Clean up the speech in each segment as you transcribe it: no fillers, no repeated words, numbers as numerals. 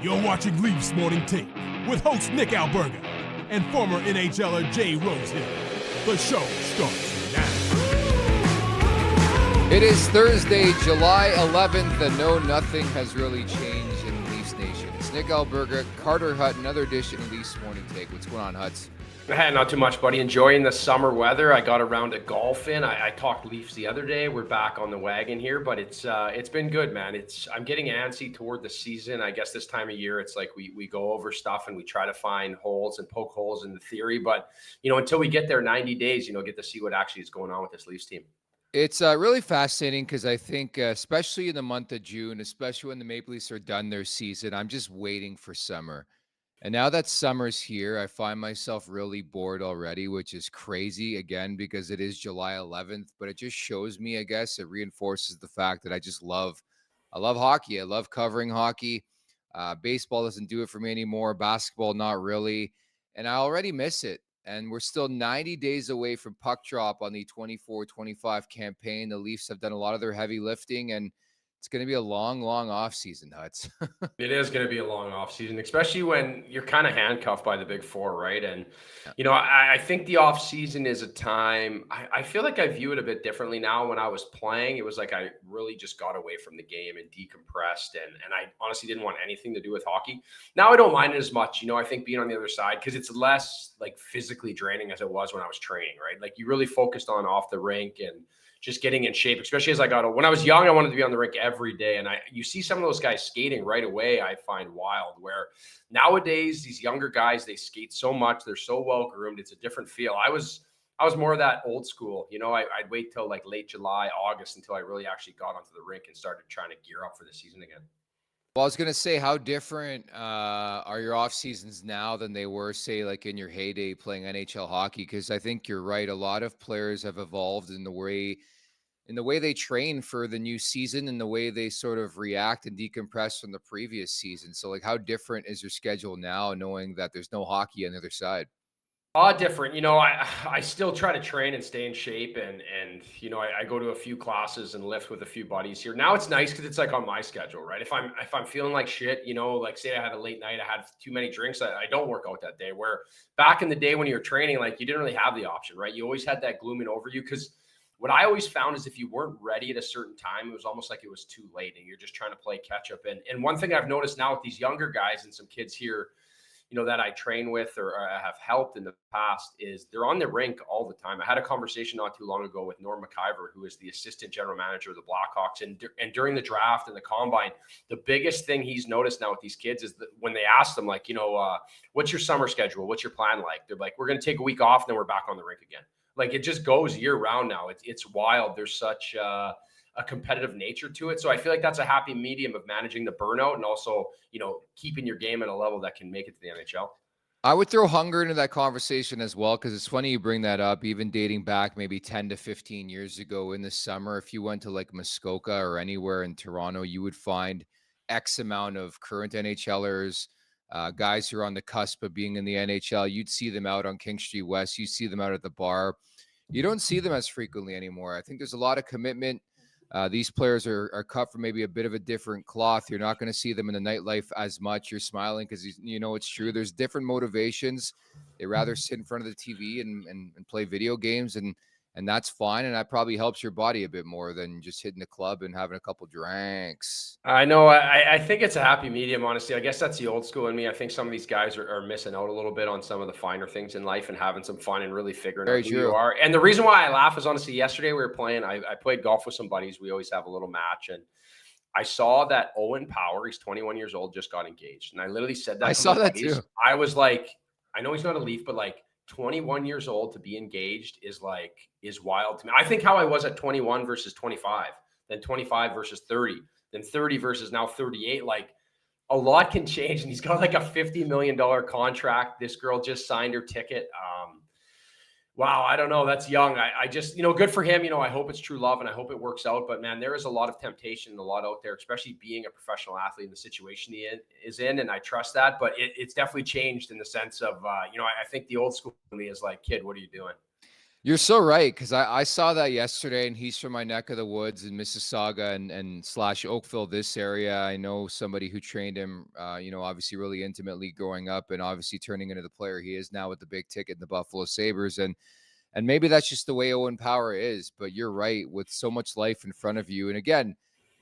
You're watching Leafs Morning Take with host Nick Alberga and former NHLer Jay Rosehill. The show starts now. It is Thursday, July 11th, and no, nothing has really changed in Leafs Nation. It's Nick Alberga, Carter Hutton, another edition of Leafs Morning Take. What's going on, Huts? Not too much, buddy. Enjoying the summer weather. I got around to golfing. I talked Leafs the other day. We're back on the wagon here, but it's been good, man. I'm getting antsy toward the season. I guess this time of year, it's like we go over stuff and we try to find holes and poke holes in the theory. But, until we get there 90 days, get to see what actually is going on with this Leafs team. It's really fascinating because I think, especially in the month of June, especially when the Maple Leafs are done their season, I'm just waiting for summer. And now that summer's here, I find myself really bored already, which is crazy, again, because it is July 11th. But it just shows me, I guess, it reinforces the fact that I love hockey. I love covering hockey. Baseball doesn't do it for me anymore. Basketball, not really. And I already miss it. And we're still 90 days away from puck drop on the 24-25 campaign. The Leafs have done a lot of their heavy lifting, and it's going to be a long, long offseason, Huts. It is going to be a long offseason, especially when you're kind of handcuffed by the big four, right? And, I think the offseason is a time, I feel like I view it a bit differently now. When I was playing, it was like I really just got away from the game and decompressed, and I honestly didn't want anything to do with hockey. Now I don't mind it as much, I think being on the other side, because it's less like physically draining as it was when I was training, right? Like you really focused on off the rink and just getting in shape, especially as when I was young, I wanted to be on the rink every day. And you see some of those guys skating right away, I find wild, where nowadays these younger guys, they skate so much. They're so well groomed. It's a different feel. I was more of that old school, I'd wait till like late July, August until I really actually got onto the rink and started trying to gear up for the season again. Well, I was going to say, how different are your off seasons now than they were, say, like in your heyday playing NHL hockey? Because I think you're right. A lot of players have evolved in the way they train for the new season and the way they sort of react and decompress from the previous season. So, like, how different is your schedule now, knowing that there's no hockey on the other side? Different. I still try to train and stay in shape, and I go to a few classes and lift with a few buddies here. Now it's nice because it's like on my schedule, right? If I'm feeling like shit, like say I had a late night, I had too many drinks, I don't work out that day. Where back in the day when you were training, like you didn't really have the option, right? You always had that glooming over you, because what I always found is if you weren't ready at a certain time, it was almost like it was too late and you're just trying to play catch up. And one thing I've noticed now with these younger guys and some kids here, that I train with or I have helped in the past, is they're on the rink all the time. I had a conversation not too long ago with Norm McIver, who is the assistant general manager of the Blackhawks. And during the draft and the combine, the biggest thing he's noticed now with these kids is that when they ask them, like, what's your summer schedule? What's your plan like? They're like, we're going to take a week off, and then we're back on the rink again. Like, it just goes year round now. It's wild. There's such a competitive nature to it. So I feel like that's a happy medium of managing the burnout and also, keeping your game at a level that can make it to the NHL. I would throw hunger into that conversation as well, because it's funny you bring that up, even dating back maybe 10 to 15 years ago in the summer. If you went to like Muskoka or anywhere in Toronto, you would find X amount of current NHLers, guys who are on the cusp of being in the NHL. You'd see them out on King Street West. You see them out at the bar. You don't see them as frequently anymore. I think there's a lot of commitment. These players are cut from maybe a bit of a different cloth. You're not going to see them in the nightlife as much. You're smiling because it's true. There's different motivations. They rather sit in front of the TV and play video games, and that's fine. And that probably helps your body a bit more than just hitting the club and having a couple drinks. I know. I think it's a happy medium, honestly. I guess that's the old school in me. I think some of these guys are missing out a little bit on some of the finer things in life and having some fun and really figuring out who you are. And the reason why I laugh is, honestly, yesterday we were playing. I played golf with some buddies. We always have a little match. And I saw that Owen Power, he's 21 years old, just got engaged. And I literally said that. I saw that too. I was like, I know he's not a Leaf, but like 21 years old to be engaged is wild to me. I think how I was at 21 versus 25, then 25 versus 30. Then 30 versus now 38, like a lot can change. And he's got like a $50 million contract. This girl just signed her ticket. Wow, I don't know. That's young. I just, good for him. I hope it's true love and I hope it works out. But man, there is a lot of temptation and a lot out there, especially being a professional athlete in the situation he is in. And I trust that. But it's definitely changed in the sense of, I think the old school me is like, kid, what are you doing? You're so right, because I saw that yesterday, and he's from my neck of the woods in Mississauga and slash Oakville, this area. I know somebody who trained him, obviously really intimately growing up, and obviously turning into the player he is now with the big ticket in the Buffalo Sabres. And maybe that's just the way Owen Power is. But you're right, with so much life in front of you. And again,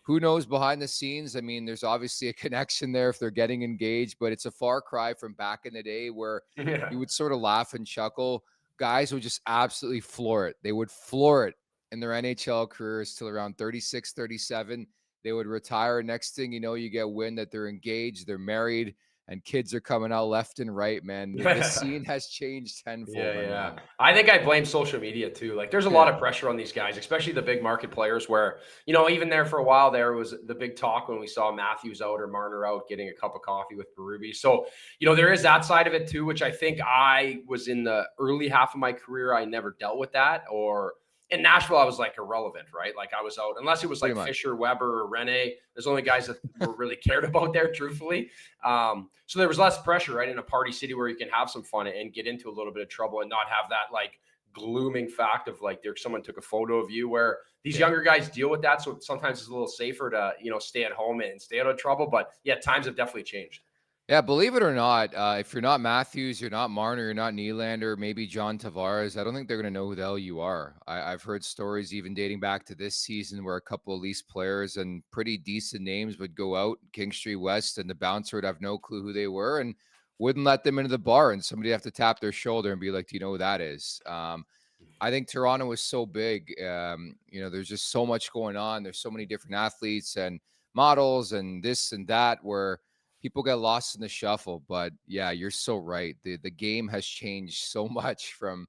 who knows behind the scenes? I mean, there's obviously a connection there if they're getting engaged, but it's a far cry from back in the day where Yeah. you would sort of laugh and chuckle. Guys would just absolutely floor it. They would floor it in their NHL careers till around 36, 37. They would retire. Next thing you know, you get wind that they're engaged, they're married, and kids are coming out left and right, man. The scene has changed tenfold, my Yeah. man. I think I blame social media too. Like there's a lot Yeah. of pressure on these guys, especially the big market players where, even there for a while, there was the big talk when we saw Matthews out or Marner out getting a cup of coffee with Berube. So, there is that side of it too, which I think I was in the early half of my career. I never dealt with that, or in Nashville, I was like irrelevant, right? Like I was out, unless it was Pretty like much. Fisher, Weber, or Rene. There's only guys that were really cared about there, truthfully. So there was less pressure, right, in a party city where you can have some fun and get into a little bit of trouble and not have that like glooming fact of like someone took a photo of you. Where these younger guys deal with that, so sometimes it's a little safer to stay at home and stay out of trouble. But yeah, times have definitely changed. Yeah, believe it or not, if you're not Matthews, you're not Marner, you're not Nylander, maybe John Tavares, I don't think they're going to know who the hell you are. I've heard stories even dating back to this season where a couple of Leafs players and pretty decent names would go out, King Street West, and the bouncer would have no clue who they were and wouldn't let them into the bar. And somebody have to tap their shoulder and be like, do you know who that is? I think Toronto is so big. There's just so much going on. There's so many different athletes and models and this and that where people get lost in the shuffle. But yeah, you're so right. The game has changed so much from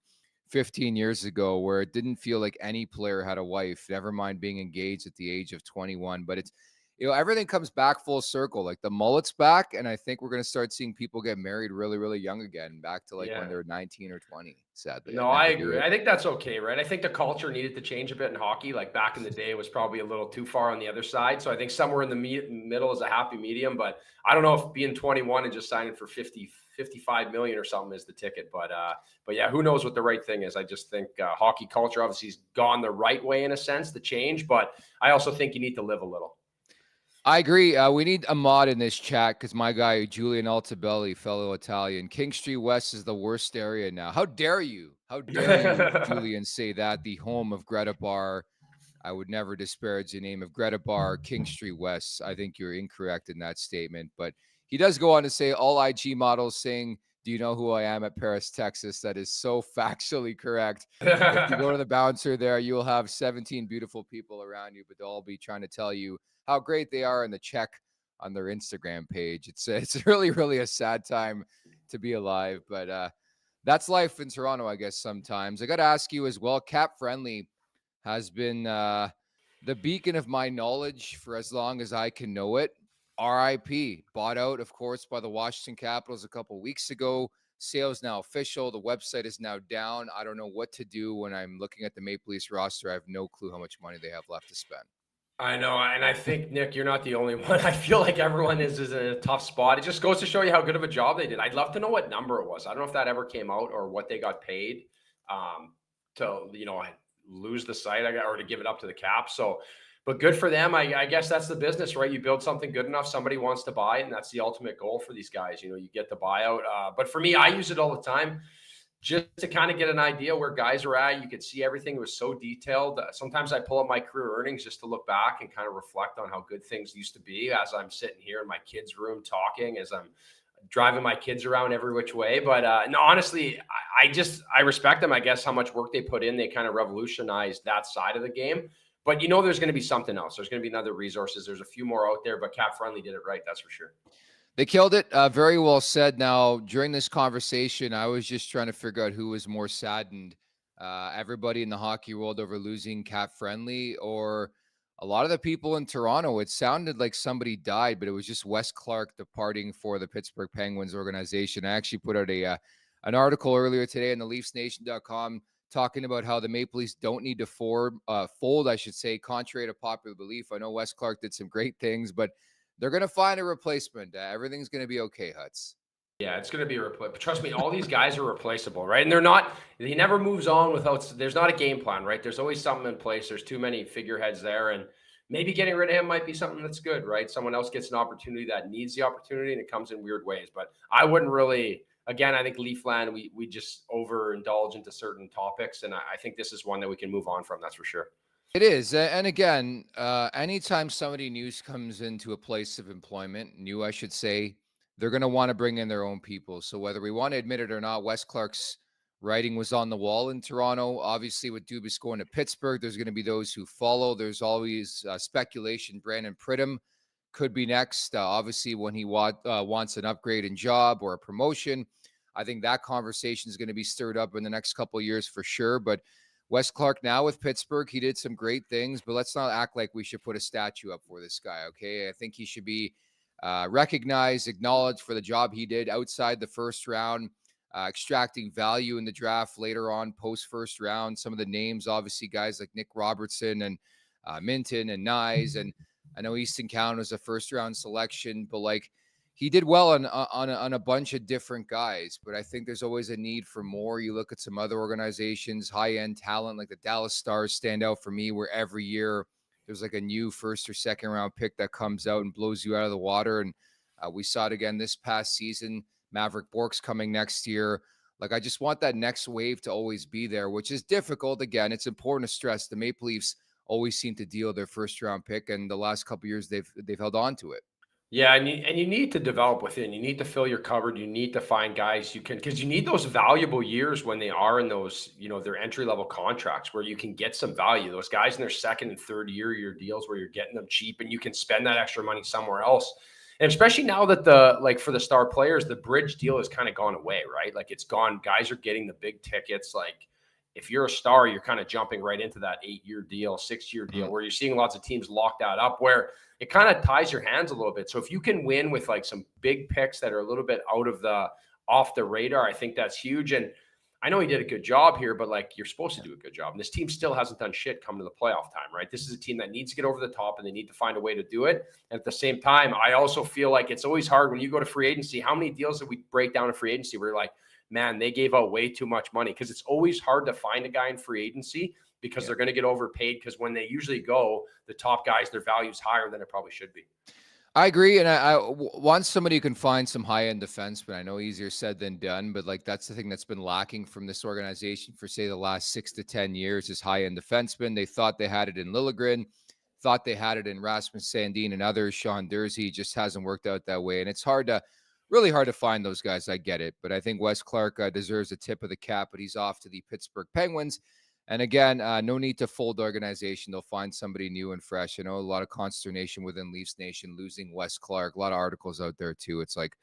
15 years ago where it didn't feel like any player had a wife, never mind being engaged at the age of 21. But it's, everything comes back full circle. Like the mullet's back. And I think we're going to start seeing people get married really, really young again, back to like when Yeah. they're 19 or 20. Sadly, No, I'd I never do agree. it. I think that's okay, right? I think the culture needed to change a bit in hockey. Like back in the day, it was probably a little too far on the other side. So I think somewhere in the middle is a happy medium. But I don't know if being 21 and just signing for 50, 55 million or something is the ticket. But yeah, who knows what the right thing is? I just think hockey culture obviously has gone the right way in a sense, the change. But I also think you need to live a little. I agree. We need a mod in this chat because my guy, Julian Altabelli, fellow Italian, King Street West is the worst area now. How dare you? How dare you, Julian, say that? The home of Greta Bar. I would never disparage the name of Greta Bar, King Street West. I think you're incorrect in that statement. But he does go on to say all IG models saying, do you know who I am at Paris, Texas? That is so factually correct. If you go to the bouncer there, you will have 17 beautiful people around you, but they'll all be trying to tell you how great they are in the check on their Instagram page. It's really, really a sad time to be alive. But that's life in Toronto, I guess, sometimes. I got to ask you as well, Cap Friendly has been the beacon of my knowledge for as long as I can know it. RIP, bought out, of course, by the Washington Capitals a couple of weeks ago. Sales now official. The website is now down. I don't know what to do when I'm looking at the Maple Leafs roster. I have no clue how much money they have left to spend. I know, and I think, Nick, you're not the only one. I feel like everyone is in a tough spot. It just goes to show you how good of a job they did. I'd love to know what number it was. I don't know if that ever came out or what they got paid to lose the site or to give it up to the Cap. So, but good for them. I guess that's the business, right? You build something good enough, somebody wants to buy it, and that's the ultimate goal for these guys. You get the buyout. But for me, I use it all the time, just to kind of get an idea where guys are at. You could see everything. It was so detailed. Sometimes I pull up my career earnings just to look back and kind of reflect on how good things used to be as I'm sitting here in my kids' room talking, as I'm driving my kids around every which way. But no, honestly, I respect them. I guess how much work they put in. They kind of revolutionized that side of the game. But there's going to be something else. There's going to be another resources. There's a few more out there, but Cap Friendly did it right. That's for sure. They killed it. Very well said. Now, during this conversation, I was just trying to figure out who was more saddened. Everybody in the hockey world over losing Cap Friendly, or a lot of the people in Toronto. It sounded like somebody died, but it was just Wes Clark departing for the Pittsburgh Penguins organization. I actually put out an article earlier today on the LeafsNation.com talking about how the Maple Leafs don't need to fold, I should say, contrary to popular belief. I know Wes Clark did some great things, but they're going to find a replacement. Everything's going to be okay, Huts. Yeah, it's going to be replaceable. Trust me, all these guys are replaceable, right? And he never moves on without, there's not a game plan, right? There's always something in place. There's too many figureheads there. And maybe getting rid of him might be something that's good, right? Someone else gets an opportunity that needs the opportunity and it comes in weird ways. But I wouldn't really, again, I think Leafland, we just overindulge into certain topics. And I think this is one that we can move on from. That's for sure. It is. And again, anytime somebody new comes into a place of employment, new, I should say, they're going to want to bring in their own people. So whether we want to admit it or not, Wes Clark's writing was on the wall in Toronto. Obviously, with Dubas going to Pittsburgh, there's going to be those who follow. There's always speculation. Brandon Pridham could be next. Obviously, when he wants an upgrade in job or a promotion, I think that conversation is going to be stirred up in the next couple of years for sure. But Wes Clark now with Pittsburgh, he did some great things, but let's not act like we should put a statue up for this guy, okay? I think he should be recognized, acknowledged for the job he did outside the first round, extracting value in the draft later on, post-first round. Some of the names, obviously, guys like Nick Robertson and Minton and Nyes, and I know Easton Cowan was a first-round selection, but like he did well on a bunch of different guys, but I think there's always a need for more. You look at some other organizations, high-end talent like the Dallas Stars stand out for me, where every year there's like a new first or second round pick that comes out and blows you out of the water. And we saw it again this past season. Maverick Bork's coming next year. Like, I just want that next wave to always be there, which is difficult. Again, it's important to stress the Maple Leafs always seem to deal their first round pick, and the last couple of years they've held on to it. Yeah, and you need to develop within. You need to fill your cupboard. You need to find guys you can, because you need those valuable years when they are in those, their entry level contracts where you can get some value. Those guys in their second and third year deals where you're getting them cheap and you can spend that extra money somewhere else. And especially now that for the star players, the bridge deal has kind of gone away, right? Like, it's gone. Guys are getting the big tickets. Like, if you're a star, you're kind of jumping right into that 8-year deal, 6-year deal, where you're seeing lots of teams lock that up, where it kind of ties your hands a little bit. So if you can win with like some big picks that are a little bit off the radar, I think that's huge. And I know he did a good job here, but like, you're supposed to do a good job. And this team still hasn't done shit come to the playoff time, right? This is a team that needs to get over the top and they need to find a way to do it. And at the same time, I also feel like it's always hard when you go to free agency. How many deals did we break down in free agency where you're like, man, they gave out way too much money? Because it's always hard to find a guy in free agency because they're going to get overpaid, because when they usually go, the top guys, their value's higher than it probably should be. I agree. And I want somebody who can find some high-end defensemen. I know easier said than done, but like, that's the thing that's been lacking from this organization for, say, the last 6 to 10 years is high-end defensemen. They thought they had it in Liljegren, thought they had it in Rasmus Sandin and others. Sean Durzi just hasn't worked out that way. And it's really hard to find those guys. I get it. But I think Wes Clark deserves a tip of the cap, but he's off to the Pittsburgh Penguins. And again, no need to fold the organization. They'll find somebody new and fresh. I know a lot of consternation within Leafs Nation losing Wes Clark. A lot of articles out there too. It's like,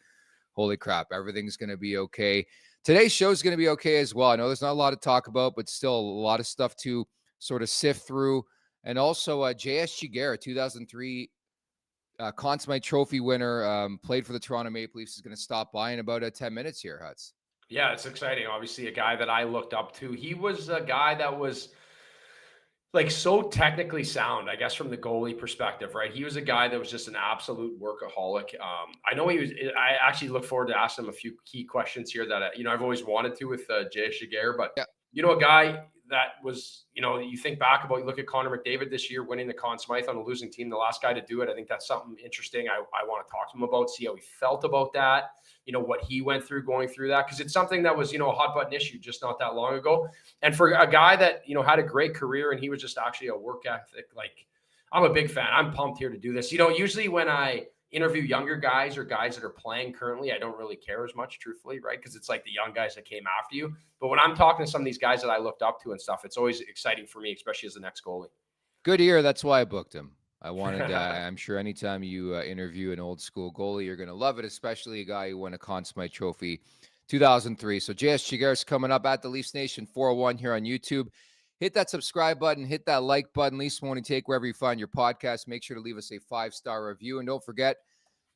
holy crap, everything's going to be okay. Today's show is going to be okay as well. I know there's not a lot to talk about, but still a lot of stuff to sort of sift through. And also JS Giguere, 2003 Conn Smythe Trophy winner, played for the Toronto Maple Leafs, is going to stop by in about 10 minutes here, Huts. Yeah, it's exciting. Obviously, a guy that I looked up to. He was a guy that was like so technically sound, I guess, from the goalie perspective, right? He was a guy that was just an absolute workaholic. I know I actually look forward to asking him a few key questions here that, I've always wanted to with JS Giguere, but a guy that was, you think back about, you look at Connor McDavid this year winning the Conn Smythe on a losing team, the last guy to do it. I think that's something interesting. I want to talk to him about, see how he felt about that, what he went through going through that, because it's something that was, a hot button issue just not that long ago. And for a guy that, had a great career and he was just actually a work ethic, like, I'm a big fan. I'm pumped here to do this. Usually when I interview younger guys or guys that are playing currently, I don't really care as much, truthfully, right? Because it's like the young guys that came after you. But when I'm talking to some of these guys that I looked up to and stuff, it's always exciting for me, especially as the next goalie. Good ear. That's why I booked him. I wanted, I'm sure anytime you interview an old school goalie, you're going to love it, especially a guy who won a Conn Smythe Trophy 2003. So JS Giguere is coming up at the Leafs Nation 401 here on YouTube. Hit that subscribe button, hit that like button, Leafs Morning Take, wherever you find your podcast. Make sure to leave us a 5-star review. And don't forget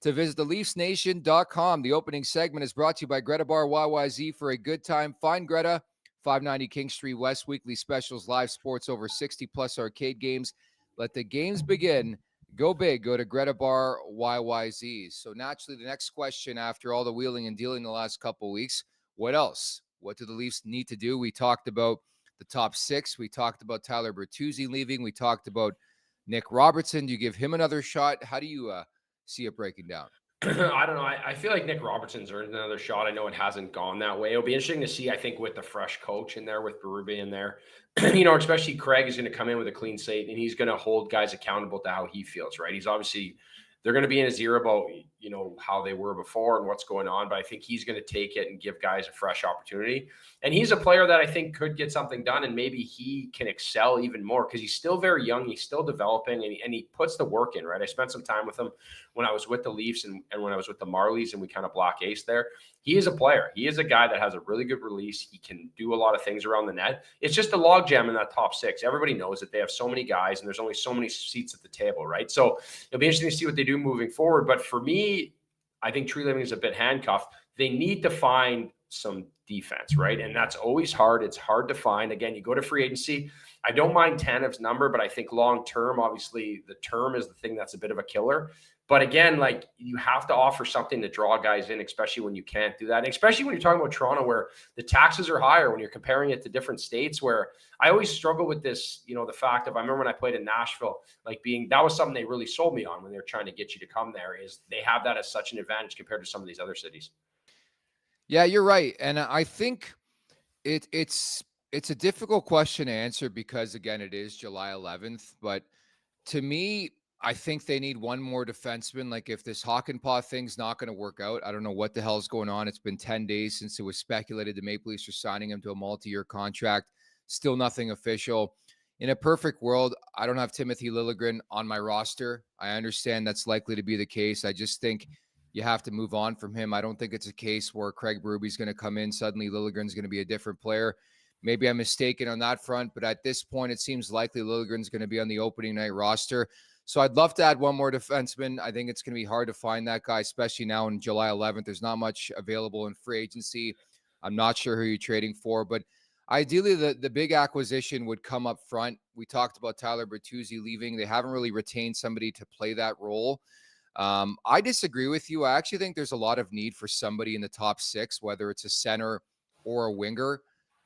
to visit the LeafsNation.com. The opening segment is brought to you by Greta Bar YYZ. For a good time, find Greta, 590 King Street West. Weekly specials, live sports, over 60-plus arcade games. Let the games begin. Go big. Go to Greta Bar YYZ. So naturally, the next question after all the wheeling and dealing the last couple of weeks, what else? What do the Leafs need to do? We talked about the top six. We talked about Tyler Bertuzzi leaving. We talked about Nick Robertson. Do you give him another shot? How do you see it breaking down? I don't know. I feel like Nick Robertson's earned another shot. I know it hasn't gone that way. It'll be interesting to see, I think, with the fresh coach in there, with Berube in there, especially Craig is going to come in with a clean slate and he's going to hold guys accountable to how he feels, right? He's obviously, they're going to be in his ear about, how they were before and what's going on. But I think he's going to take it and give guys a fresh opportunity. And he's a player that I think could get something done and maybe he can excel even more because he's still very young. He's still developing and he puts the work in, right? I spent some time with him when I was with the Leafs and when I was with the Marlies and we kind of block ace there. He is a player. He is a guy that has a really good release. He can do a lot of things around the net. It's just a logjam in that top six. Everybody knows that they have so many guys and there's only so many seats at the table, right? So it'll be interesting to see what they do moving forward. But for me, I think Treliving is a bit handcuffed. They need to find some defense, right? And that's always hard. It's hard to find. Again, you go to free agency. I don't mind Tanev's number, but I think long term, obviously, the term is the thing that's a bit of a killer. But again, like you have to offer something to draw guys in, especially when you can't do that. And especially when you're talking about Toronto, where the taxes are higher, when you're comparing it to different states, where I always struggle with this, the fact of, I remember when I played in Nashville, that was something they really sold me on when they were trying to get you to come there, is they have that as such an advantage compared to some of these other cities. Yeah, you're right. And I think it's a difficult question to answer because, again, it is July 11th. But to me, I think they need one more defenseman. Like if this Hakanpää thing's not going to work out, I don't know what the hell's going on. It's been 10 days since it was speculated the Maple Leafs are signing him to a multi-year contract. Still nothing official. In a perfect world, I don't have Timothy Liljegren on my roster. I understand that's likely to be the case. I just think you have to move on from him. I don't think it's a case where Craig Berube's going to come in. Suddenly Liljegren's going to be a different player. Maybe I'm mistaken on that front, but at this point, it seems likely Liljegren's going to be on the opening night roster. So I'd love to add one more defenseman. I think it's going to be hard to find that guy, especially now in July 11th. There's not much available in free agency. I'm not sure who you're trading for, but ideally the big acquisition would come up front. We talked about Tyler Bertuzzi leaving. They haven't really retained somebody to play that role. I disagree with you. I actually think there's a lot of need for somebody in the top six, whether it's a center or a winger.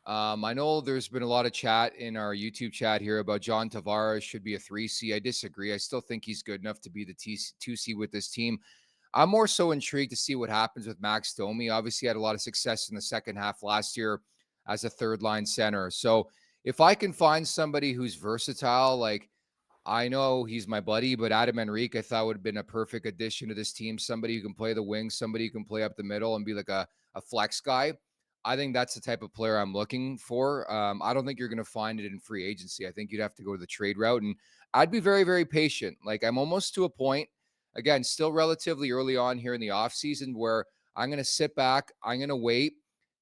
I know there's been a lot of chat in our YouTube chat here about John Tavares should be a 3C. I disagree. I still think he's good enough to be the 2C with this team. I'm more so intrigued to see what happens with Max Domi. Obviously had a lot of success in the second half last year as a third line center. So if I can find somebody who's versatile, like I know he's my buddy, but Adam Henrique I thought would have been a perfect addition to this team. Somebody who can play the wing, somebody who can play up the middle and be like a flex guy. I think that's the type of player I'm looking for. I don't think you're going to find it in free agency. I think you'd have to go to the trade route, and I'd be very, very patient. Like I'm almost to a point, again, still relatively early on here in the offseason, where I'm going to sit back, I'm going to wait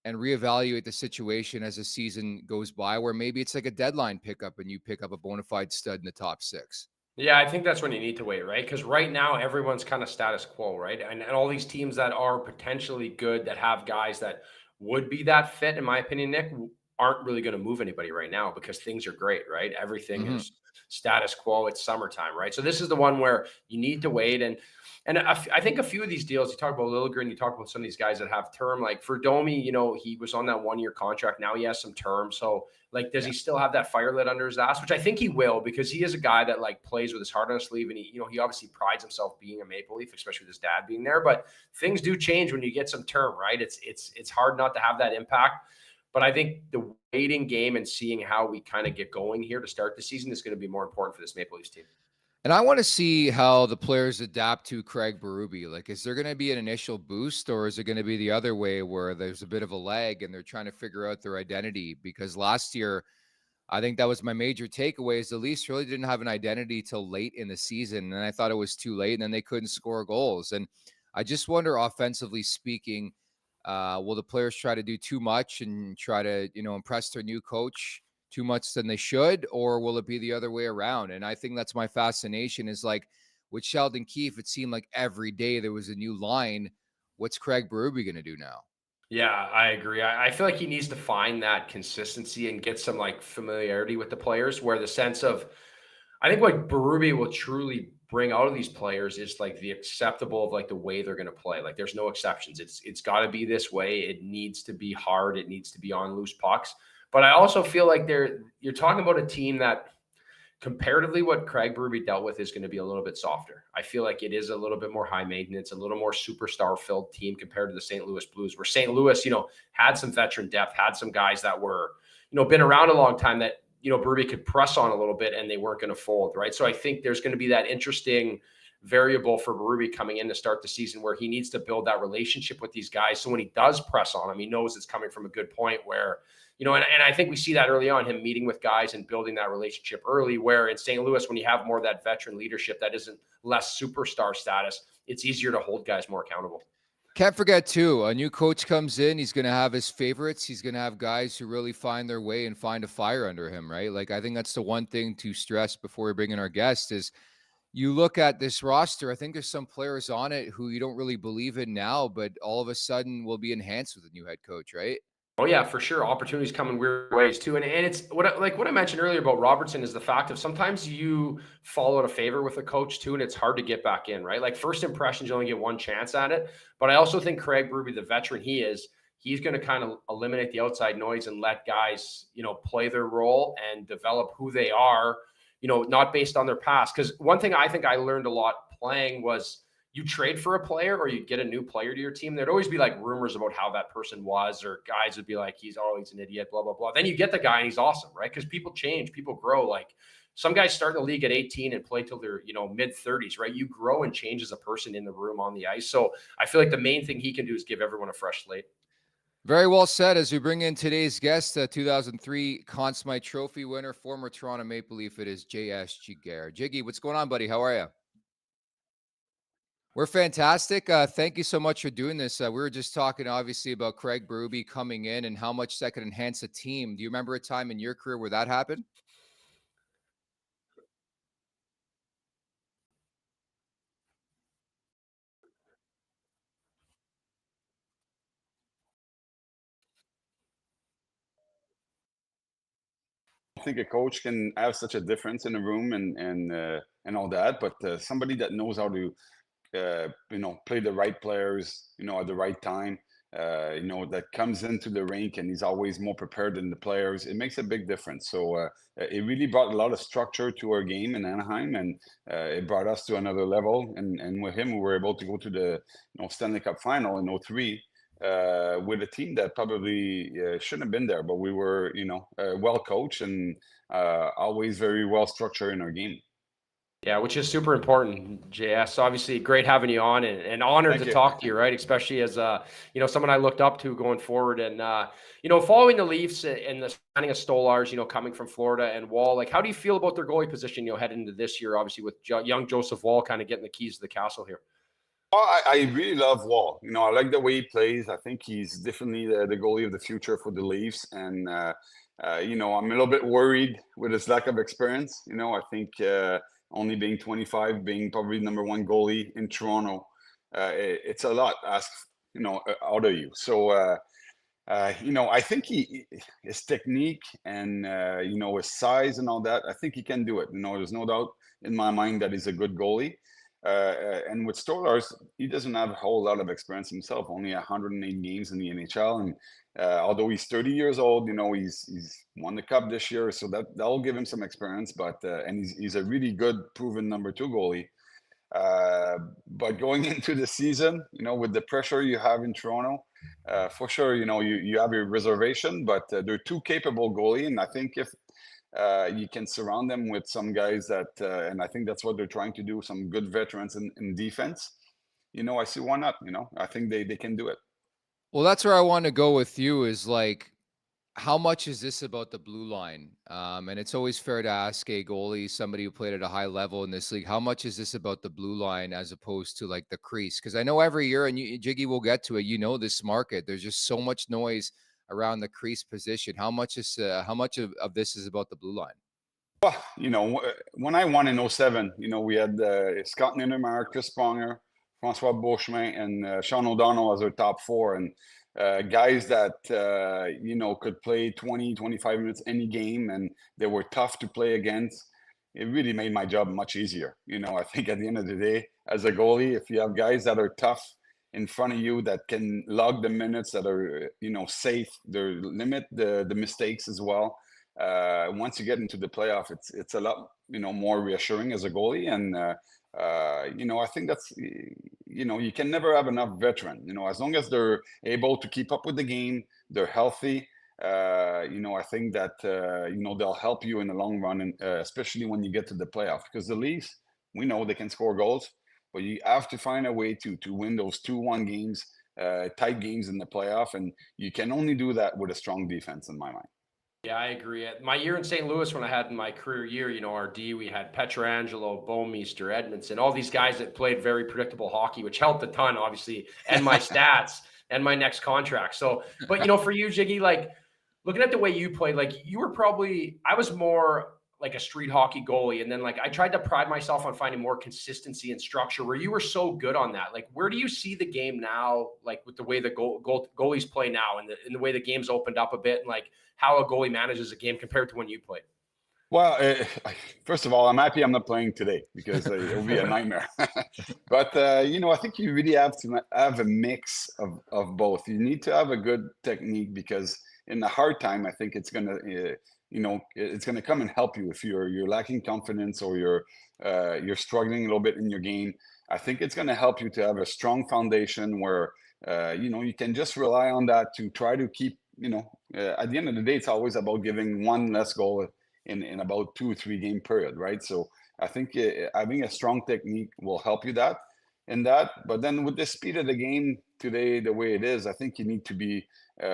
and reevaluate the situation as the season goes by, where maybe it's like a deadline pickup and you pick up a bona fide stud in the top six. Yeah, I think that's when you need to wait, right? Because right now everyone's kind of status quo, right? And all these teams that are potentially good, that have guys that would be that fit, in my opinion, Nick, aren't really going to move anybody right now because things are great, right? Everything is status quo. It's summertime, right? So this is the one where you need to wait. And I think a few of these deals, you talk about Liljegren, you talk about some of these guys that have term, like for Domi, he was on that 1-year contract. Now he has some term. So like, does he still have that fire lit under his ass? Which I think he will, because he is a guy that like plays with his heart on his sleeve. And he obviously prides himself being a Maple Leaf, especially with his dad being there, but things do change when you get some term, right? It's hard not to have that impact. But I think the waiting game and seeing how we kind of get going here to start the season is going to be more important for this Maple Leafs team. And I want to see how the players adapt to Craig Berube. Like, is there going to be an initial boost, or is it going to be the other way where there's a bit of a lag and they're trying to figure out their identity? Because last year, I think that was my major takeaway, is the Leafs really didn't have an identity till late in the season. And I thought it was too late, and then they couldn't score goals. And I just wonder, offensively speaking, will the players try to do too much and try to, impress their new coach too much than they should, or will it be the other way around? And I think that's my fascination, is like with Sheldon Keefe, it seemed like every day there was a new line. What's Craig Berube going to do now? Yeah, I agree. I feel like he needs to find that consistency and get some like familiarity with the players, where the sense of, I think what Berube will truly bring out of these players is like the acceptable of like the way they're going to play. Like there's no exceptions. It's got to be this way. It needs to be hard. It needs to be on loose pucks. But I also feel like you're talking about a team that comparatively what Craig Berube dealt with is going to be a little bit softer. I feel like it is a little bit more high maintenance, a little more superstar filled team compared to the St. Louis Blues, where St. Louis, had some veteran depth, had some guys that were, been around a long time that, Berube could press on a little bit and they weren't going to fold, right? So I think there's going to be that interesting variable for Berube coming in to start the season where he needs to build that relationship with these guys. So when he does press on them, he knows it's coming from a good point where, and I think we see that early on, him meeting with guys and building that relationship early, where in St. Louis, when you have more of that veteran leadership that isn't less superstar status, it's easier to hold guys more accountable. Can't forget, too, a new coach comes in. He's going to have his favorites. He's going to have guys who really find their way and find a fire under him, right? Like, I think that's the one thing to stress before we bring in our guest is you look at this roster. I think there's some players on it who you don't really believe in now, but all of a sudden will be enhanced with a new head coach, right? Oh yeah, for sure. Opportunities come in weird ways too. And it's what I mentioned earlier about Robertson is the fact of sometimes you fall out of favor with a coach too, and it's hard to get back in, right? Like first impressions, you only get one chance at it. But I also think Craig Berube, the veteran he's going to kind of eliminate the outside noise and let guys, play their role and develop who they are, not based on their past. Because one thing I think I learned a lot playing was you trade for a player or you get a new player to your team, there'd always be like rumors about how that person was, or guys would be like, he's an idiot, blah, blah, blah. Then you get the guy and he's awesome, right? Because people change, people grow. Like some guys start in the league at 18 and play till they're, mid 30s, right? You grow and change as a person in the room on the ice. So I feel like the main thing he can do is give everyone a fresh slate. Very well said. As we bring in today's guest, 2003 Conn Smythe Trophy winner, former Toronto Maple Leaf, it is JS Giguere. Jiggy, what's going on, buddy? How are you? We're fantastic. Thank you so much for doing this. We were just talking, obviously, about Craig Berube coming in and how much that could enhance a team. Do you remember a time in your career where that happened? I think a coach can have such a difference in a room and all that, but somebody that knows how to play the right players, at the right time, that comes into the rink and he's always more prepared than the players. It makes a big difference. So it really brought a lot of structure to our game in Anaheim, and it brought us to another level. And with him, we were able to go to the Stanley Cup final in 2003 with a team that probably shouldn't have been there, but we were, well coached and always very well structured in our game. Yeah, which is super important, JS. Obviously, great having you on and honored to talk to you, right? Especially as, someone I looked up to going forward. And, following the Leafs and the signing of Stolarz, coming from Florida and Wall, like, how do you feel about their goalie position, heading into this year, obviously, with young Joseph Wall kind of getting the keys to the castle here? Well, I really love Wall. I like the way he plays. I think he's definitely the goalie of the future for the Leafs. And, I'm a little bit worried with his lack of experience. I think only being 25, being probably number one goalie in Toronto, it's a lot asked, out of you. So, I think his technique and, his size and all that, I think he can do it. There's no doubt in my mind that he's a good goalie. And with Stolarz, he doesn't have a whole lot of experience himself, only 108 games in the NHL. And although he's 30 years old, he's won the Cup this year, so that'll give him some experience. But and he's a really good, proven number two goalie. But going into the season, with the pressure you have in Toronto, for sure, you have your reservation. But they're two capable goalie, and I think if you can surround them with some guys that, and I think that's what they're trying to do, some good veterans in defense. I see why not. I think they can do it. Well, that's where I want to go with you is like, how much is this about the blue line? And it's always fair to ask a goalie, somebody who played at a high level in this league, how much is this about the blue line as opposed to like the crease? Because I know every year, and Jiggy will get to it, this market, there's just so much noise around the crease position. How much of this is about the blue line? Well, when I won in 2007, we had Scott Niedermayer, Chris Pronger, Francois Beauchemin, and Sean O'Donnell as our top four. And guys that, could play 20, 25 minutes any game, and they were tough to play against. it really made my job much easier. I think at the end of the day, as a goalie, if you have guys that are tough in front of you that can log the minutes, that are safe, they limit the mistakes as well. Once you get into the playoff, it's a lot more reassuring as a goalie, and I think that's you can never have enough veteran. As long as they're able to keep up with the game, they're healthy. I think that they'll help you in the long run, and especially when you get to the playoff, because the Leafs, we know they can score goals, but you have to find a way to win those 2-1 games, tight games in the playoff, and you can only do that with a strong defense, in my mind. Yeah, I agree. My year in St. Louis, when I had my career year, our D, we had Pietrangelo, Bouwmeester, Edmondson, all these guys that played very predictable hockey, which helped a ton, obviously, and my stats and my next contract. So, but for you, Jiggy, like looking at the way you played, like you were probably, I was more like a street hockey goalie. And then like I tried to pride myself on finding more consistency and structure where you were so good on that. Like, where do you see the game now, like with the way the goalies play now and the way the game's opened up a bit, and like how a goalie manages a game compared to when you played? Well, first of all, I'm happy I'm not playing today, because it would be a nightmare. But, I think you really have to have a mix of both. You need to have a good technique, because in the hard time, I think it's going to, it's going to come and help you if you're lacking confidence, or you're struggling a little bit in your game. I think it's going to help you to have a strong foundation where, you can just rely on that to try to keep, at the end of the day, it's always about giving one less goal in about 2 or 3 game period, right? So I think having a strong technique will help you but then with the speed of the game today, the way it is, I think you need to be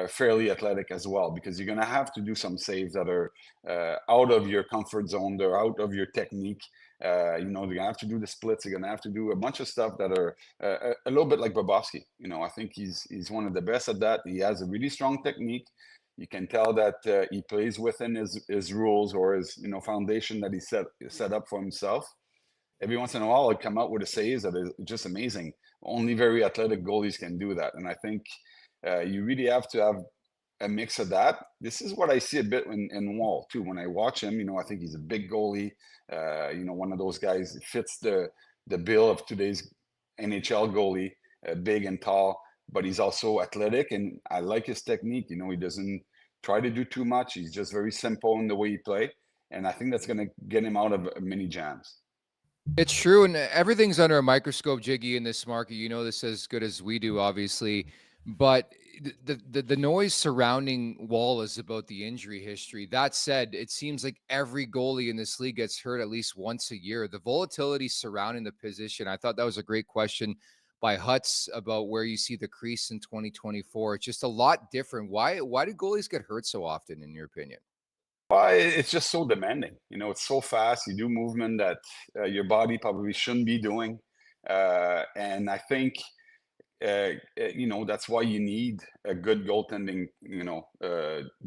fairly athletic as well, because you're going to have to do some saves that are out of your comfort zone. They're out of your technique. You're going to have to do the splits. You're going to have to do a bunch of stuff that are a little bit like Bobrovsky. I think he's one of the best at that. He has a really strong technique. You can tell that he plays within his rules, or his foundation that he set up for himself. Every once in a while, he'll come out with a save that is just amazing. Only very athletic goalies can do that, and I think you really have to have a mix of that. This is what I see a bit in Wall too. When I watch him, I think he's a big goalie. One of those guys that fits the bill of today's NHL goalie, big and tall. But he's also athletic, and I like his technique. He doesn't try to do too much. He's just very simple in the way he plays, and I think that's going to get him out of many jams. It's true, and everything's under a microscope, Jiggy, in this market. This as good as we do, obviously. But the noise surrounding Wall is about the injury history. That said, it seems like every goalie in this league gets hurt at least once a year. The volatility surrounding the position, I thought that was a great question by Hutz about where you see the crease in 2024. It's just a lot different. Why do goalies get hurt so often, in your opinion? Well, it's just so demanding. It's so fast. You do movement that your body probably shouldn't be doing. And I think, that's why you need a good goaltending,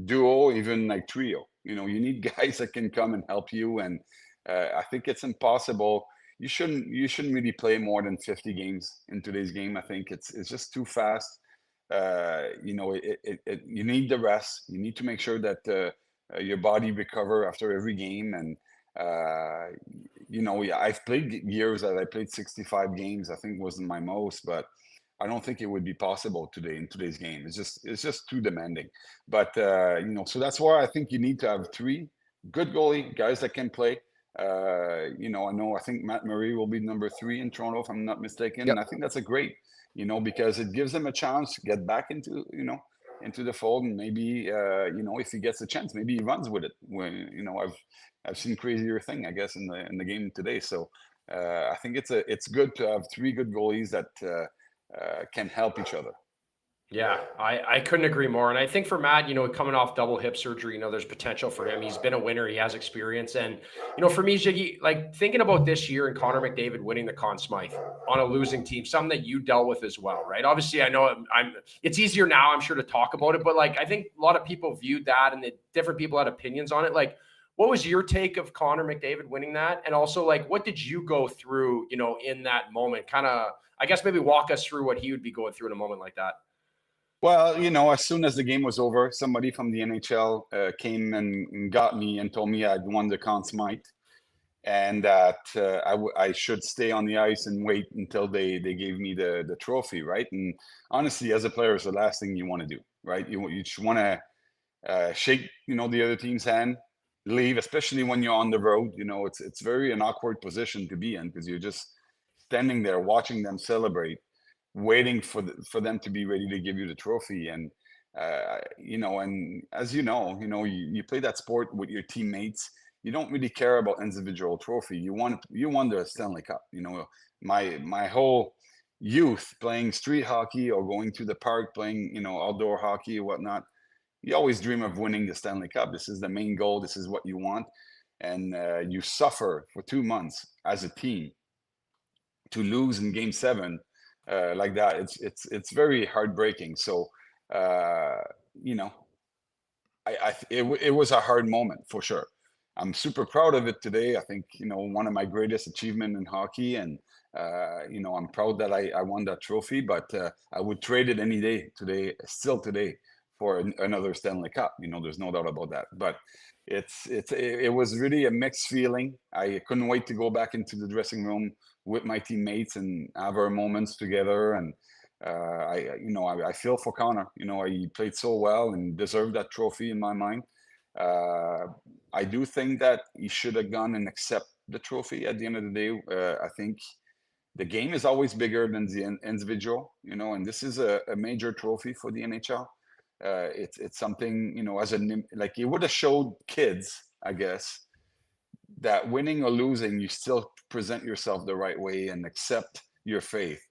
duo, even like trio. You need guys that can come and help you. And I think it's impossible. You shouldn't really play more than 50 games in today's game. I think it's just too fast. You need the rest. You need to make sure that your body recover after every game. And I've played years that I played 65 games. I think wasn't my most, but I don't think it would be possible today in today's game. It's just too demanding. But so that's why I think you need to have 3 good goalie guys that can play. I think Matt Murray will be number 3 in Toronto, if I'm not mistaken. Yep. And I think that's a great, because it gives him a chance to get back into the fold, and maybe, if he gets a chance, maybe he runs with it. When, I've seen crazier thing, I guess, in the game today. So I think it's good to have 3 good goalies that can help each other. Yeah, I couldn't agree more. And I think for Matt, coming off double hip surgery, there's potential for him. He's been a winner. He has experience. And, for me, Jiggy, like thinking about this year and Connor McDavid winning the Conn Smythe on a losing team, something that you dealt with as well, right? Obviously, I know it's easier now, I'm sure, to talk about it. But like, I think a lot of people viewed that, and different people had opinions on it. Like, what was your take of Connor McDavid winning that? And also, like, what did you go through, in that moment? Kind of, I guess, maybe walk us through what he would be going through in a moment like that. Well, as soon as the game was over, somebody from the NHL came and got me and told me I'd won the Conn Smythe. and that I should stay on the ice and wait until they gave me the trophy, right? And honestly, as a player, it's the last thing you want to do, right? You just want to shake, the other team's hand, leave, especially when you're on the road. It's very an awkward position to be in because you're just standing there watching them celebrate, waiting for them to be ready to give you the trophy. And and as you play that sport with your teammates. You don't really care about individual trophy. You won the Stanley Cup. My whole youth playing street hockey or going to the park playing outdoor hockey or whatnot. You always dream of winning the Stanley Cup. This is the main goal. This is what you want, and you suffer for 2 months as a team to lose in Game 7 like that. It's very heartbreaking. So it was a hard moment for sure. I'm super proud of it today. I think, one of my greatest achievements in hockey, and I'm proud that I won that trophy, but I would trade it any day still today for another Stanley Cup. There's no doubt about that. But it was really a mixed feeling. I couldn't wait to go back into the dressing room with my teammates and have our moments together. And I feel for Connor. He played so well and deserved that trophy in my mind. I do think that he should have gone and accept the trophy at the end of the day. I think the game is always bigger than the individual, and this is a major trophy for the NHL. It's something, like it would have showed kids, I guess, that winning or losing, you still present yourself the right way and accept your faith.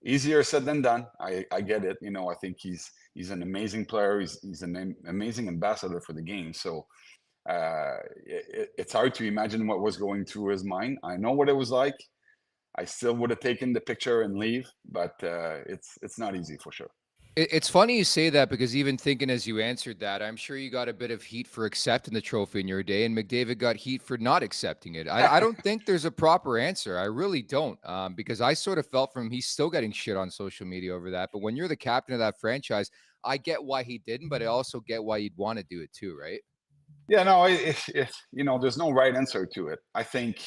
Easier said than done. I get it. I think he's an amazing player. He's an amazing ambassador for the game. So it's hard to imagine what was going through his mind. I know what it was like. I still would have taken the picture and leave, but it's not easy for sure. It's funny you say that, because even thinking as you answered that, I'm sure you got a bit of heat for accepting the trophy in your day, and McDavid got heat for not accepting it. I don't think there's a proper answer. I really don't, because I sort of felt from he's still getting shit on social media over that. But when you're the captain of that franchise, I get why he didn't, but I also get why you'd want to do it too, right? Yeah, no, there's no right answer to it. I think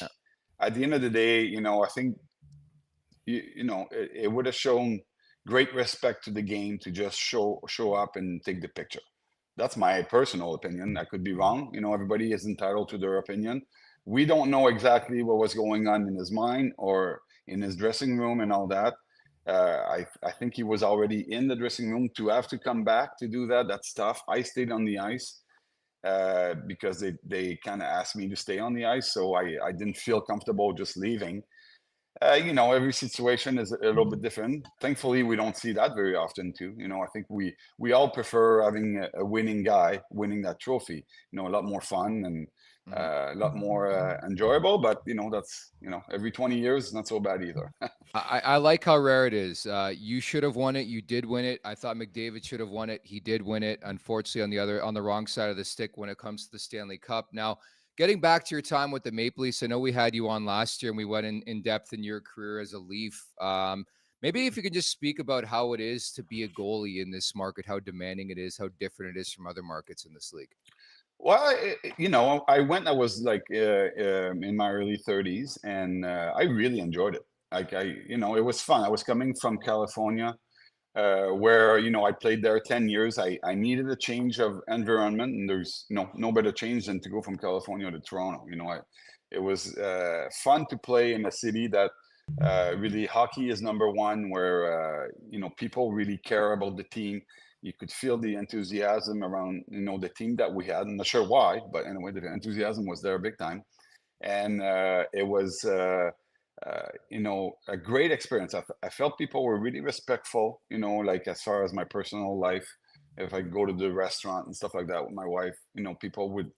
at the end of the day, I think it would have shown great respect to the game to just show up and take the picture. That's my personal opinion. I could be wrong. Everybody is entitled to their opinion. We don't know exactly what was going on in his mind or in his dressing room and all that. I think he was already in the dressing room. To have to come back to do that, that's tough. I stayed on the ice because they kind of asked me to stay on the ice. So I didn't feel comfortable just leaving. Every situation is a little bit different. Thankfully, we don't see that very often too. I think we all prefer having a winning guy winning that trophy. A lot more fun and a lot more enjoyable. But that's every 20 years, not so bad either. I like how rare it is. You should have won it. You did win it. I thought McDavid should have won it. He did win it. Unfortunately, on the wrong side of the stick when it comes to the Stanley Cup. Now, getting back to your time with the Maple Leafs, I know we had you on last year and we went in depth in your career as a Leaf. Maybe if you could just speak about how it is to be a goalie in this market, how demanding it is, how different it is from other markets in this league. Well, I was like in my early 30s, and I really enjoyed it. Like it was fun. I was coming from California, where I played there 10 years. I needed a change of environment, and there's no better change than to go from California to Toronto. It was fun to play in a city that really hockey is number one, where people really care about the team. You could feel the enthusiasm around the team that we had. I'm not sure why, but anyway, the enthusiasm was there big time, and it was a great experience. I felt people were really respectful, like as far as my personal life. If I go to the restaurant and stuff like that with my wife, people would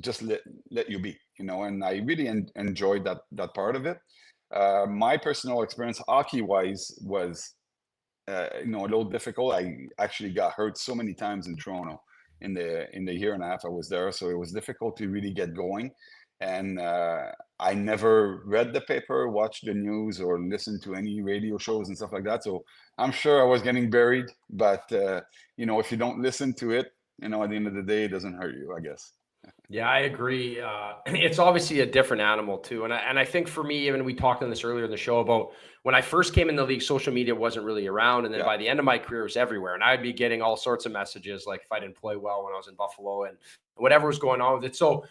just let you be, and I really enjoyed that part of it. My personal experience hockey wise was a little difficult. I actually got hurt so many times in Toronto in the year and a half I was there, so it was difficult to really get going. And I never read the paper, watched the news, or listened to any radio shows and stuff like that. So I'm sure I was getting buried. But if you don't listen to it, at the end of the day, it doesn't hurt you, I guess. Yeah, I agree. It's obviously a different animal too. And I think for me, even we talked on this earlier in the show about when I first came in the league, social media wasn't really around. And then Yeah. by the end of my career, it was everywhere. And I'd be getting all sorts of messages, like if I didn't play well when I was in Buffalo and whatever was going on with it. So,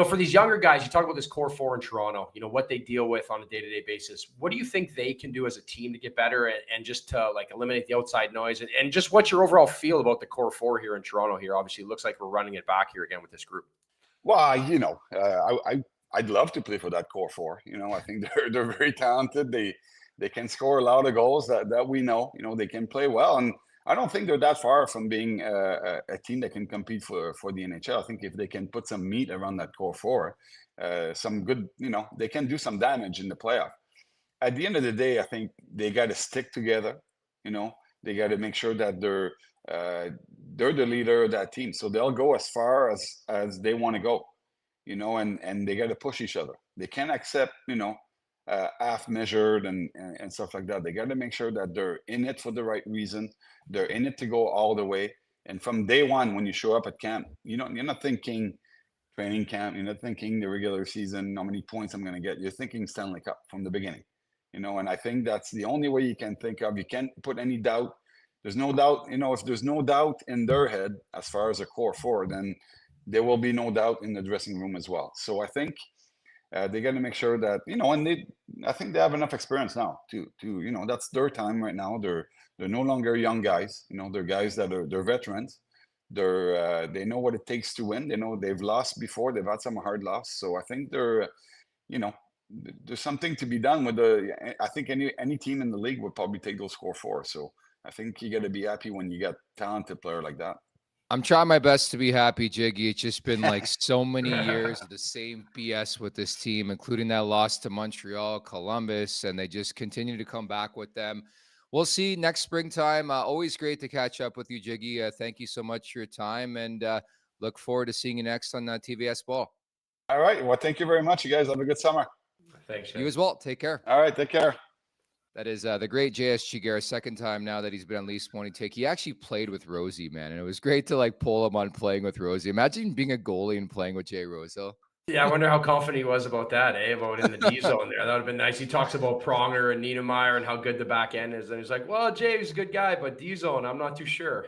for these younger guys, you talk about this core four in Toronto, what they deal with on a day-to-day basis. What do you think they can do as a team to get better and just to like eliminate the outside noise and just what's your overall feel about the core four here in Toronto here? Obviously, it looks like we're running it back here again with this group. Well, I'd love to play for that core four. I think they're very talented. They can score a lot of goals that we know. They can play well, and I don't think they're that far from being a team that can compete for the NHL. I think if they can put some meat around that core four, some good, they can do some damage in the playoff. At the end of the day, I think they got to stick together. They got to make sure that they're the leader of that team, so they'll go as far as they want to go, and they got to push each other. They can't accept, half measured and stuff like that. They got to make sure that they're in it for the right reason. They're in it to go all the way. And from day one, when you show up at camp, you're not thinking training camp. You're not thinking the regular season, how many points I'm going to get. You're thinking Stanley Cup from the beginning, and I think that's the only way you can think of. You can't put any doubt. There's no doubt, if there's no doubt in their head as far as a core four, then there will be no doubt in the dressing room as well. So I think they got to make sure that, and I think they have enough experience now to that's their time right now. They're no longer young guys. They're guys they're veterans. They know what it takes to win. They know they've lost before. They've had some hard loss. So I think there's something to be done with I think any team in the league would probably take those core four. So I think you got to be happy when you got talented player like that. I'm trying my best to be happy, Jiggy. It's just been like so many years of the same BS with this team, including that loss to Montreal, Columbus, and they just continue to come back with them. We'll see next springtime. Always great to catch up with you, Jiggy. Thank you so much for your time, and look forward to seeing you next on TVS Ball. All right. Well, thank you very much. You guys have a good summer. Thanks. You as well. Take care. All right. Take care. That is the great JS Giguere, second time now that he's been on Leafs Morning Take. He actually played with Rosie, man, and it was great to pull him on playing with Rosie. Imagine being a goalie and playing with Jay Rosehill. Yeah, I wonder how confident he was about that, about in the D zone there. That would have been nice. He talks about Pronger and Niedermeyer and how good the back end is, and he's like, "Well, Jay's a good guy, but D zone, I'm not too sure."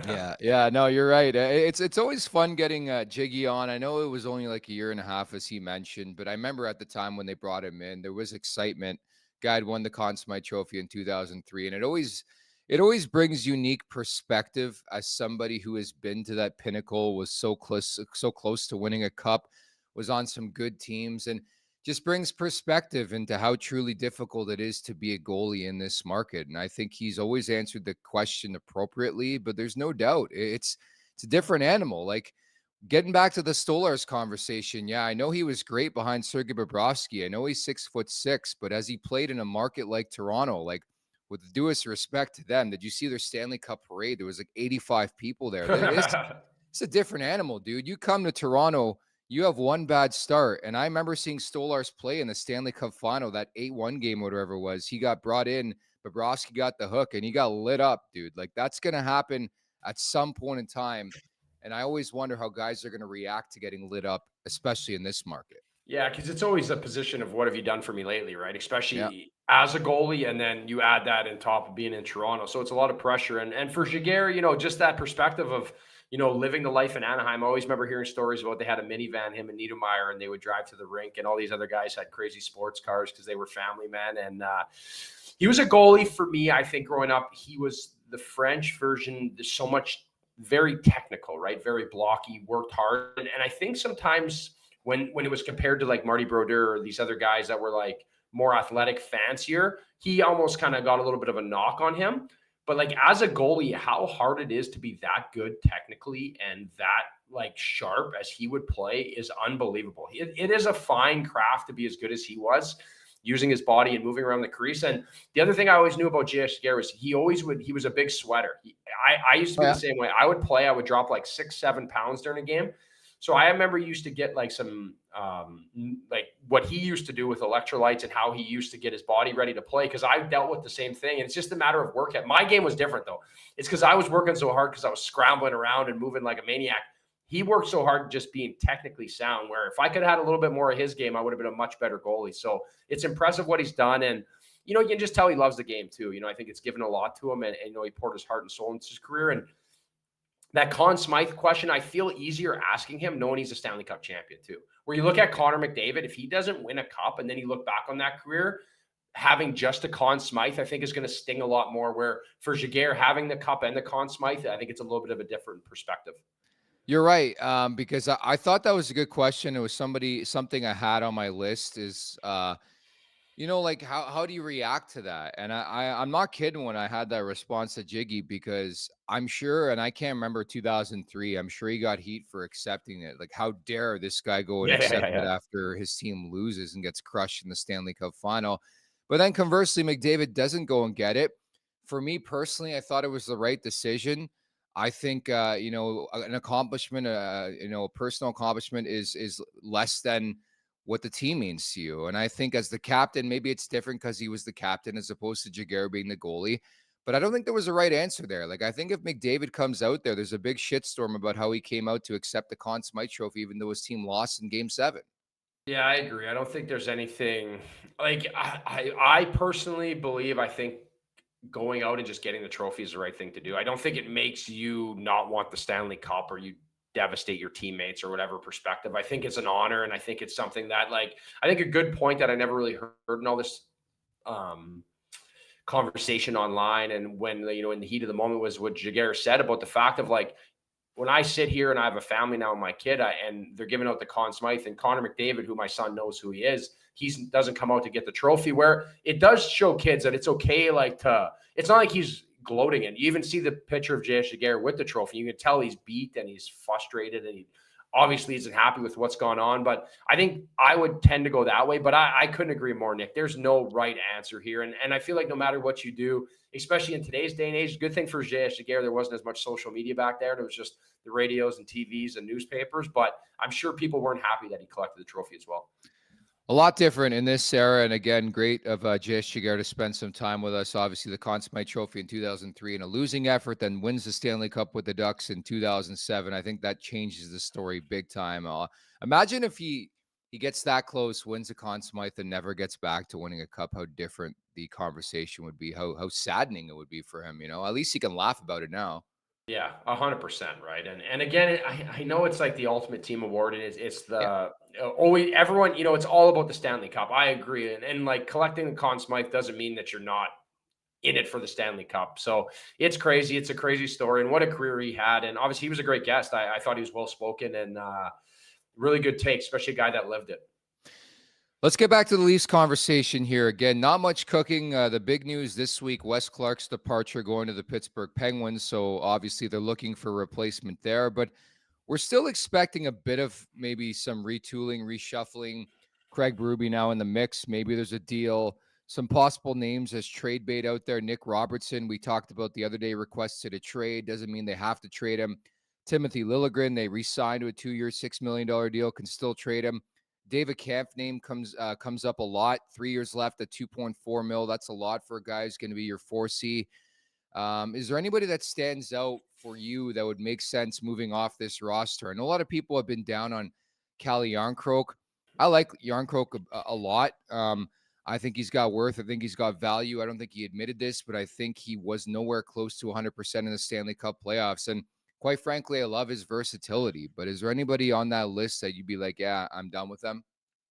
Yeah. No, you're right. It's always fun getting Jiggy on. I know it was only like a year and a half, as he mentioned, but I remember at the time when they brought him in, there was excitement. Guy had won the Conn Smythe Trophy in 2003, and it always brings unique perspective as somebody who has been to that pinnacle, was so close to winning a cup, was on some good teams, and just brings perspective into how truly difficult it is to be a goalie in this market. And I think he's always answered the question appropriately, but there's no doubt it's a different animal. Like, getting back to the Stolarz conversation, yeah, I know he was great behind Sergei Bobrovsky. I know he's 6'6", but as he played in a market like Toronto, with the due respect to them, did you see their Stanley Cup parade? There was 85 people there. It's a different animal, dude. You come to Toronto, you have one bad start. And I remember seeing Stolarz play in the Stanley Cup final, that 8-1 game, whatever it was. He got brought in, Bobrovsky got the hook, and he got lit up, dude. That's going to happen at some point in time. And I always wonder how guys are going to react to getting lit up, especially in this market. Yeah, because it's always a position of what have you done for me lately, right? Especially as a goalie, and then you add that on top of being in Toronto. So it's a lot of pressure. And for Giguere, just that perspective of, living the life in Anaheim. I always remember hearing stories about they had a minivan, him and Niedermeyer, and they would drive to the rink, and all these other guys had crazy sports cars because they were family men. And he was a goalie for me, I think, growing up. He was the French version. There's so much very technical, right? Very blocky, worked hard. And I think sometimes when it was compared to Marty Brodeur or these other guys that were more athletic, fancier, he almost kind of got a little bit of a knock on him. But as a goalie, how hard it is to be that good technically and that sharp as he would play is unbelievable. It is a fine craft to be as good as he was, using his body and moving around the crease. And the other thing I always knew about JS Giguere was he was a big sweater. I used to be the same way. I would drop 6-7 pounds during a game. So I remember he used to get some what he used to do with electrolytes and how he used to get his body ready to play. Cause I dealt with the same thing. And it's just a matter of work. My game was different though. It's because I was working so hard because I was scrambling around and moving like a maniac. he worked so hard just being technically sound, where if I could have had a little bit more of his game, I would have been a much better goalie. So it's impressive what he's done. And, you know, you can just tell he loves the game too. You know, I think it's given a lot to him, and you know, he poured his heart and soul into his career. And that Conn Smythe question, I feel easier asking him knowing he's a Stanley Cup champion too. Where you look at Connor McDavid, if he doesn't win a cup and then you look back on that career, having just a Conn Smythe, I think is going to sting a lot more. Where for Giguere, having the cup and the Conn Smythe, I think it's a little bit of a different perspective. You're right, because I thought that was a good question. It was something I had on my list is, you know, like how do you react to that? And I'm not kidding when I had that response to Jiggy, because I'm sure, and I can't remember 2003, I'm sure he got heat for accepting it. Like, how dare this guy go and accept it after his team loses and gets crushed in the Stanley Cup final. But then conversely, McDavid doesn't go and get it. For me personally, I thought it was the right decision. I think, you know, an accomplishment, you know, a personal accomplishment is less than what the team means to you. And I think as the captain, maybe it's different because he was the captain as opposed to Giguere being the goalie. But I don't think there was a right answer there. Like, I think if McDavid comes out there, there's a big shitstorm about how he came out to accept the Conn Smythe Trophy, even though his team lost in Game 7. Yeah, I agree. I don't think there's anything like I personally believe, I think going out and just getting the trophy is the right thing to do. I don't think it makes you not want the Stanley Cup or you devastate your teammates or whatever perspective. I think it's an honor, and I think it's something that, like, I think a good point that I never really heard in all this conversation online, and when, you know, in the heat of the moment, was what Giguere said about the fact of, like, when I sit here and I have a family now and my kid, and they're giving out the Conn Smythe, and Connor McDavid, who my son knows who he is, he doesn't come out to get the trophy, where it does show kids that it's okay. Like, it's not like he's gloating. And you even see the picture of JS Giguere with the trophy. You can tell he's beat and he's frustrated, and he obviously isn't happy with what's gone on. But I think I would tend to go that way. But I couldn't agree more, Nick. There's no right answer here. And I feel like no matter what you do, especially in today's day and age, good thing for JS Giguere, there wasn't as much social media back there. There was just the radios and TVs and newspapers. But I'm sure people weren't happy that he collected the trophy as well. A lot different in this era. And again, great of JS Giguere to spend some time with us. Obviously, the Conn Smythe Trophy in 2003 in a losing effort, then wins the Stanley Cup with the Ducks in 2007. I think that changes the story big time. Imagine if he gets that close, wins the Conn Smythe, and never gets back to winning a cup, how different the conversation would be, how saddening it would be for him. You know, at least he can laugh about it now. Yeah, 100%, right. And again, I know it's like the ultimate team award, and it's the always everyone, you know, it's all about the Stanley Cup. I agree, and like collecting the Conn Smythe doesn't mean that you're not in it for the Stanley Cup. So it's crazy. It's a crazy story, and what a career he had. And obviously, he was a great guest. I thought he was well spoken and really good take, especially a guy that lived it. Let's get back to the Leafs conversation here. Again, not much cooking. The big news this week, Wes Clark's departure, going to the Pittsburgh Penguins. So obviously they're looking for a replacement there, but we're still expecting a bit of maybe some retooling, reshuffling. Craig Berube now in the mix. Maybe there's a deal. Some possible names as trade bait out there. Nick Robertson, we talked about the other day, requested a trade. Doesn't mean they have to trade him. Timothy Liljegren, they re-signed to a 2-year, $6 million deal, can still trade him. David Kampf name comes up a lot. 3 years left at $2.4 million. That's a lot for a guy who's going to be your 4C. Is there anybody that stands out for you that would make sense moving off this roster? I know a lot of people have been down on Calle Jarnkrok. I like Jarnkrok a lot. I think he's got worth. I think he's got value. I don't think he admitted this, but I think he was nowhere close to 100% in the Stanley Cup playoffs. And quite frankly, I love his versatility. But is there anybody on that list that you'd be like, yeah, I'm done with them?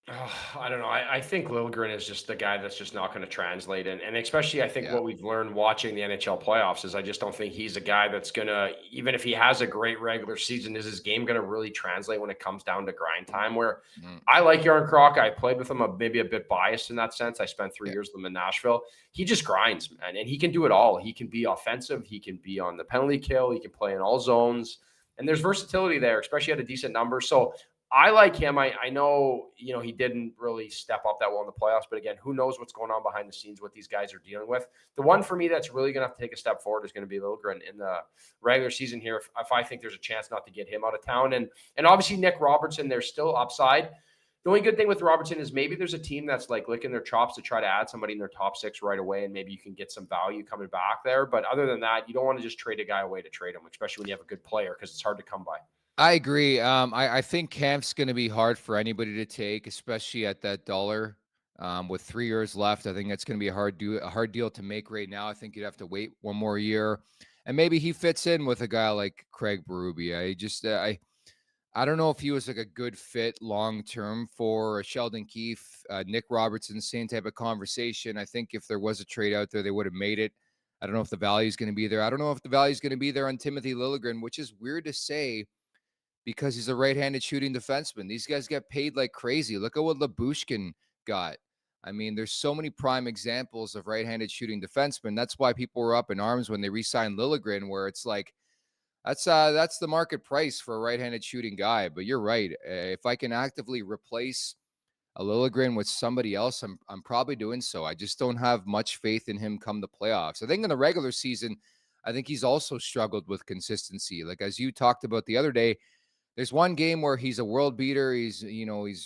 I don't know. I think Liljegren is just the guy that's just not going to translate. And especially, I think what we've learned watching the NHL playoffs is I just don't think he's a guy that's going to, even if he has a great regular season, is his game going to really translate when it comes down to grind time? Where I like Jarnkrok. I played with him, maybe a bit biased in that sense. I spent 3 years with him in Nashville. He just grinds, man. And he can do it all. He can be offensive. He can be on the penalty kill. He can play in all zones. And there's versatility there, especially at a decent number. So I like him. I know, you know, he didn't really step up that well in the playoffs, but again, who knows what's going on behind the scenes, what these guys are dealing with. The one for me that's really going to have to take a step forward is going to be Liljegren in the regular season here. If I think there's a chance not to get him out of town. And obviously Nick Robertson, there's still upside. The only good thing with Robertson is maybe there's a team that's like licking their chops to try to add somebody in their top 6 right away, and maybe you can get some value coming back there. But other than that, you don't want to just trade a guy away to trade him, especially when you have a good player, because it's hard to come by. I agree. I think Camp's going to be hard for anybody to take, especially at that dollar. With 3 years left, I think that's going to be a hard deal to make right now. I think you'd have to wait one more year, and maybe he fits in with a guy like Craig Berube. I don't know if he was like a good fit long term for Sheldon Keefe, Nick Robertson, same type of conversation. I think if there was a trade out there, they would have made it. I don't know if the value is going to be there. I don't know if the value is going to be there on Timothy Liljegren, which is weird to say because he's a right-handed shooting defenseman. These guys get paid like crazy. Look at what Labushkin got. I mean, there's so many prime examples of right-handed shooting defensemen. That's why people were up in arms when they re-signed Liljegren, where it's like, that's the market price for a right-handed shooting guy. But you're right. If I can actively replace a Liljegren with somebody else, I'm probably doing so. I just don't have much faith in him come the playoffs. I think in the regular season, I think he's also struggled with consistency. Like as you talked about the other day, there's one game where he's a world beater. He's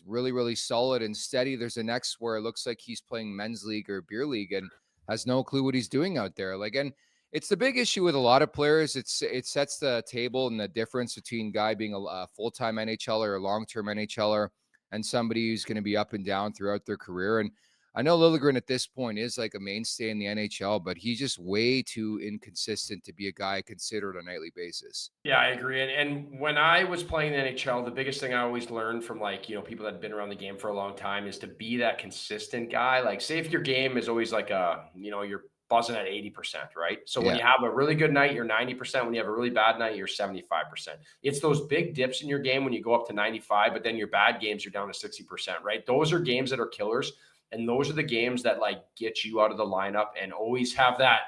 really, really solid and steady. There's the next where it looks like he's playing men's league or beer league and has no clue what he's doing out there. Like, and it's the big issue with a lot of players. It sets the table and the difference between guy being a full-time NHLer or a long-term NHLer and somebody who's going to be up and down throughout their career. And I know Liljegren at this point is like a mainstay in the NHL, but he's just way too inconsistent to be a guy considered on a nightly basis. Yeah, I agree. And when I was playing the NHL, the biggest thing I always learned from people that have been around the game for a long time is to be that consistent guy. Like say if your game is always like you're buzzing at 80%, right? So when Yeah. you have a really good night, you're 90%. When you have a really bad night, you're 75%. It's those big dips in your game when you go up to 95, but then your bad games, you're down to 60%, right? Those are games that are killers. And those are the games that like get you out of the lineup and always have that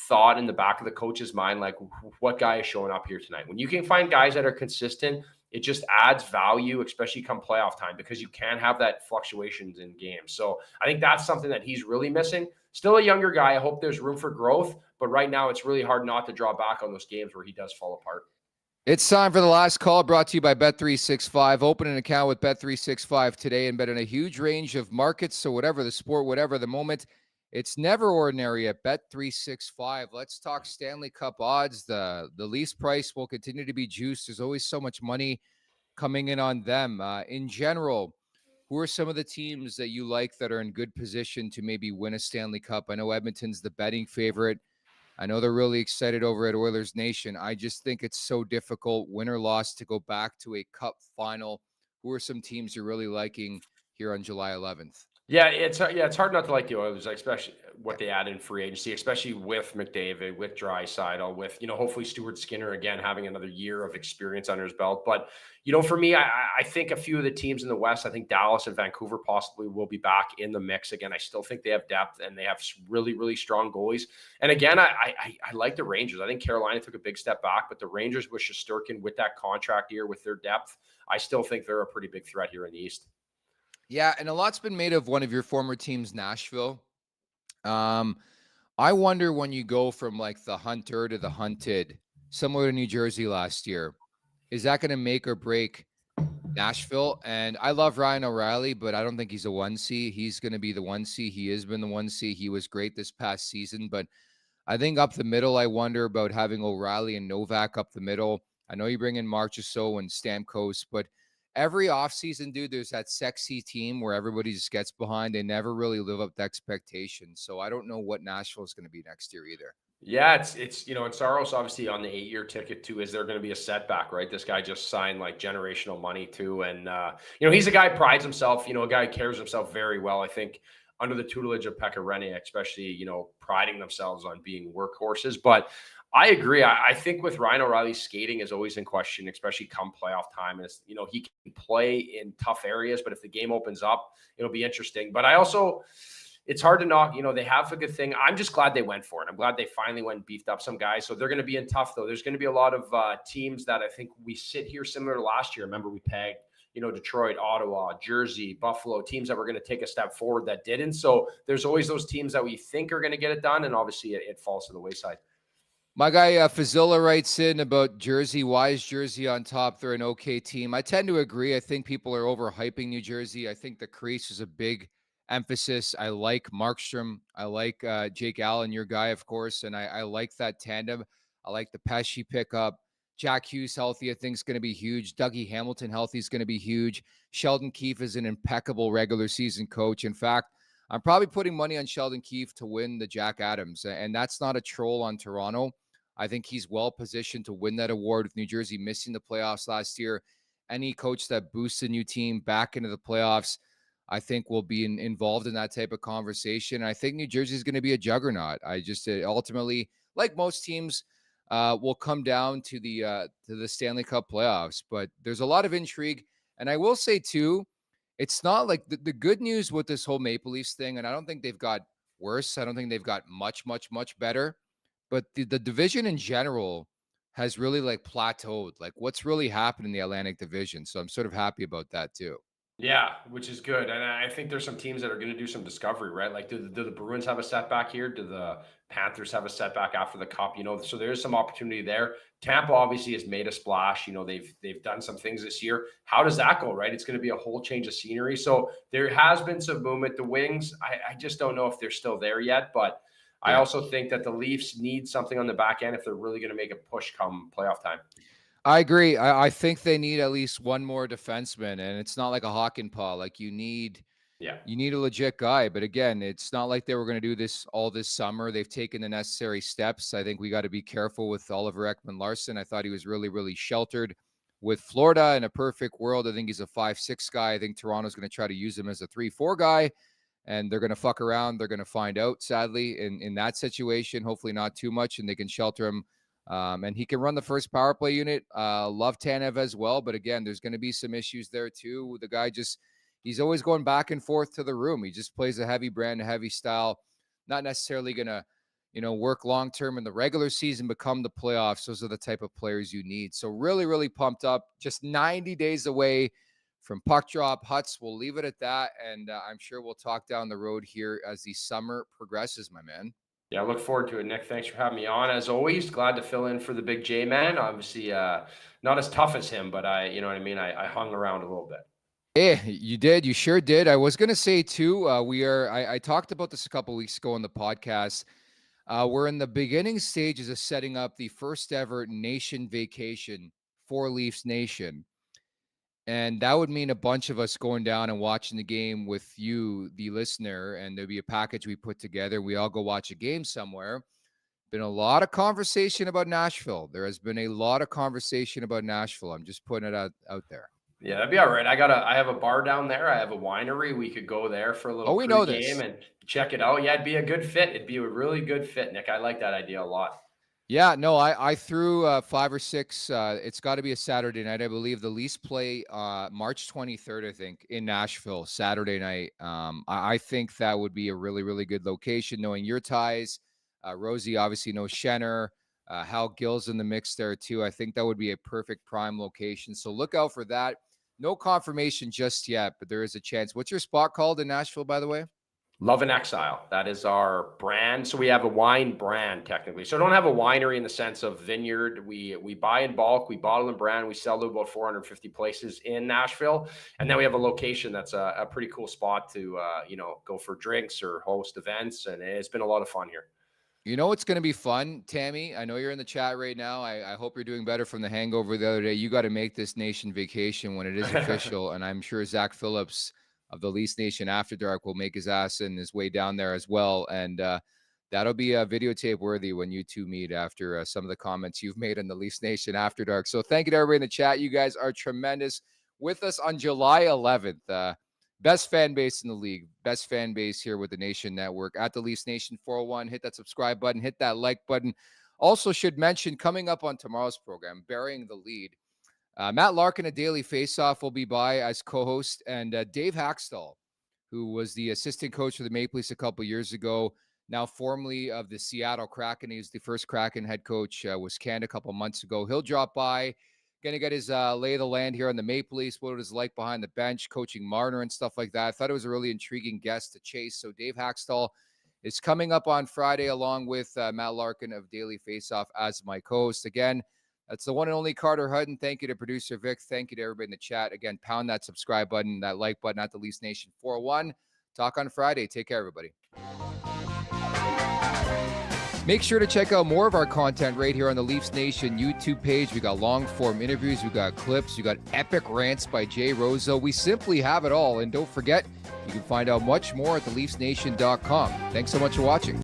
thought in the back of the coach's mind, like what guy is showing up here tonight. When you can find guys that are consistent, it just adds value, especially come playoff time, because you can have that fluctuations in games. So I think that's something that he's really missing. Still a younger guy. I hope there's room for growth, but right now it's really hard not to draw back on those games where he does fall apart. It's time for the last call, brought to you by Bet365. Open an account with Bet365 today and bet in a huge range of markets. So whatever the sport, whatever the moment, it's never ordinary at Bet365. Let's talk Stanley Cup odds. The Leafs price will continue to be juiced. There's always so much money coming in on them. In general, who are some of the teams that you like that are in good position to maybe win a Stanley Cup? I know Edmonton's the betting favorite. I know they're really excited over at Oilers Nation. I just think it's so difficult, win or loss, to go back to a cup final. Who are some teams you're really liking here on July 11th? Yeah, it's hard not to like the Oilers, especially what they add in free agency, especially with McDavid, with Draisaitl, with hopefully Stuart Skinner again having another year of experience under his belt. But for me, I think a few of the teams in the West, I think Dallas and Vancouver possibly will be back in the mix again. I still think they have depth and they have really, really strong goalies. And again, I like the Rangers. I think Carolina took a big step back, but the Rangers with Shesterkin, with that contract year, with their depth, I still think they're a pretty big threat here in the East. Yeah, and a lot's been made of one of your former teams, Nashville. I wonder when you go from like the hunter to the hunted, similar to New Jersey last year, is that going to make or break Nashville? And I love Ryan O'Reilly, but I don't think he's a 1C. He's going to be the 1C. He has been the 1C. He was great this past season, but I think up the middle, I wonder about having O'Reilly and Novak up the middle. I know you bring in Marchessault and Stamkos, but every offseason, dude, there's that sexy team where everybody just gets behind. They never really live up to expectations. So I don't know what Nashville is going to be next year either. Yeah, it's and Saros obviously on the 8-year ticket too. Is there going to be a setback, right? This guy just signed like generational money too. And he's a guy who prides himself, a guy who carries himself very well. I think under the tutelage of Pekka Rinne, especially, priding themselves on being workhorses. But I agree. I think with Ryan O'Reilly's skating is always in question, especially come playoff time. Is he can play in tough areas, but if the game opens up, it'll be interesting. But it's hard to knock. They have a good thing. I'm just glad they went for it. I'm glad they finally went and beefed up some guys. So they're going to be in tough, though. There's going to be a lot of teams that I think we sit here similar to last year. Remember, we pegged, Detroit, Ottawa, Jersey, Buffalo, teams that were going to take a step forward that didn't. So there's always those teams that we think are going to get it done. And obviously it falls to the wayside. My guy Fazilla writes in about Jersey. Why is Jersey on top? They're an okay team. I tend to agree. I think people are overhyping New Jersey. I think the crease is a big emphasis. I like Markstrom. I like Jake Allen, your guy, of course, and I like that tandem. I like the Pesci pickup. Jack Hughes healthy, I think, is going to be huge. Dougie Hamilton healthy is going to be huge. Sheldon Keefe is an impeccable regular season coach. In fact, I'm probably putting money on Sheldon Keefe to win the Jack Adams, and that's not a troll on Toronto. I think he's well positioned to win that award with New Jersey missing the playoffs last year. Any coach that boosts a new team back into the playoffs, I think will be involved in that type of conversation. I think New Jersey is going to be a juggernaut. I just ultimately, like most teams, will come down to the Stanley Cup playoffs. But there's a lot of intrigue, and I will say too, it's not like the good news with this whole Maple Leafs thing, and I don't think they've got worse. I don't think they've got much better. But the division in general has really like plateaued. Like what's really happened in the Atlantic Division. So I'm sort of happy about that too. Yeah, which is good. And I think there's some teams that are going to do some discovery, right? Like, do the Bruins have a setback here? Do the Panthers have a setback after the Cup? So there's some opportunity there. Tampa obviously has made a splash. They've done some things this year. How does that go, right? It's going to be a whole change of scenery. So there has been some movement. The Wings, I just don't know if they're still there yet. But I also think that the Leafs need something on the back end if they're really going to make a push come playoff time. I agree. I think they need at least one more defenseman, and it's not like a hawk and paw. Like you need a legit guy. But again, it's not like they were going to do this all this summer. They've taken the necessary steps. I think we got to be careful with Oliver Ekman-Larsson. I thought he was really, really sheltered with Florida. In a perfect world, I think he's a 5'6" guy. I think Toronto's going to try to use him as a 3-4 guy, and they're going to fuck around. They're going to find out, sadly, in that situation. Hopefully not too much, and they can shelter him. And he can run the first power play unit. Love Tanev as well. But again, there's going to be some issues there too. The guy he's always going back and forth to the room. He just plays a heavy brand, a heavy style, not necessarily going to, work long-term in the regular season, become the playoffs. Those are the type of players you need. So really, really pumped up. Just 90 days away from puck drop. Huts, we'll leave it at that. And I'm sure we'll talk down the road here as the summer progresses, my man. Yeah, I look forward to it, Nick. Thanks for having me on. As always, glad to fill in for the big J man. Obviously, not as tough as him, but you know what I mean? I hung around a little bit. Yeah, you did. You sure did. I was going to say too, I talked about this a couple of weeks ago on the podcast. We're in the beginning stages of setting up the first ever nation vacation for Leafs Nation. And that would mean a bunch of us going down and watching the game with you, the listener, and there'll be a package we put together. We all go watch a game somewhere. Been a lot of conversation about Nashville. There has been a lot of conversation about Nashville. I'm just putting it out there. Yeah, that'd be all right. I have a bar down there. I have a winery. We could go there for a little game and check it out. Yeah, it'd be a good fit. It'd be a really good fit, Nick. I like that idea a lot. Yeah, no, I threw 5 or 6. It's got to be a Saturday night. I believe the Leafs play March 23rd, I think, in Nashville, Saturday night. I think that would be a really, really good location, knowing your ties. Rosie obviously knows Schenner. Hal Gill's in the mix there, too. I think that would be a perfect prime location. So look out for that. No confirmation just yet, but there is a chance. What's your spot called in Nashville, by the way? Love and Exile. That is our brand. So we have a wine brand technically. So I don't have a winery in the sense of vineyard. We buy in bulk, we bottle and brand, we sell to about 450 places in Nashville. And then we have a location that's a pretty cool spot to, go for drinks or host events. And it's been a lot of fun here. You know, it's going to be fun, Tammy. I know you're in the chat right now. I hope you're doing better from the hangover the other day. You got to make this nation vacation when it is official. And I'm sure Zach Phillips of the Leafs Nation After Dark will make his ass and his way down there as well. And that'll be videotape worthy when you two meet after some of the comments you've made in the Leafs Nation After Dark. So thank you to everybody in the chat. You guys are tremendous. With us on July 11th, best fan base in the league, best fan base here with the Nation Network at the Leafs Nation 401. Hit that subscribe button, hit that like button. Also should mention, coming up on tomorrow's program, Burying the Lead, Matt Larkin, a Daily Faceoff, will be by as co-host, and Dave Haxtell, who was the assistant coach for the Maple Leafs a couple years ago, now formerly of the Seattle Kraken. He was the first Kraken head coach, was canned a couple months ago. He'll drop by, going to get his lay of the land here on the Maple Leafs, what it was like behind the bench, coaching Marner and stuff like that. I thought it was a really intriguing guest to chase. So Dave Haxtell is coming up on Friday, along with Matt Larkin of Daily Faceoff as my co-host. Again, that's the one and only Carter Hutton. Thank you to producer Vic. Thank you to everybody in the chat. Again, pound that subscribe button, that like button at the Leafs Nation 401. Talk on Friday. Take care, everybody. Make sure to check out more of our content right here on the Leafs Nation YouTube page. We got long form interviews, we got clips, we got epic rants by Jay Roseau. We simply have it all. And don't forget, you can find out much more at theleafsnation.com. Thanks so much for watching.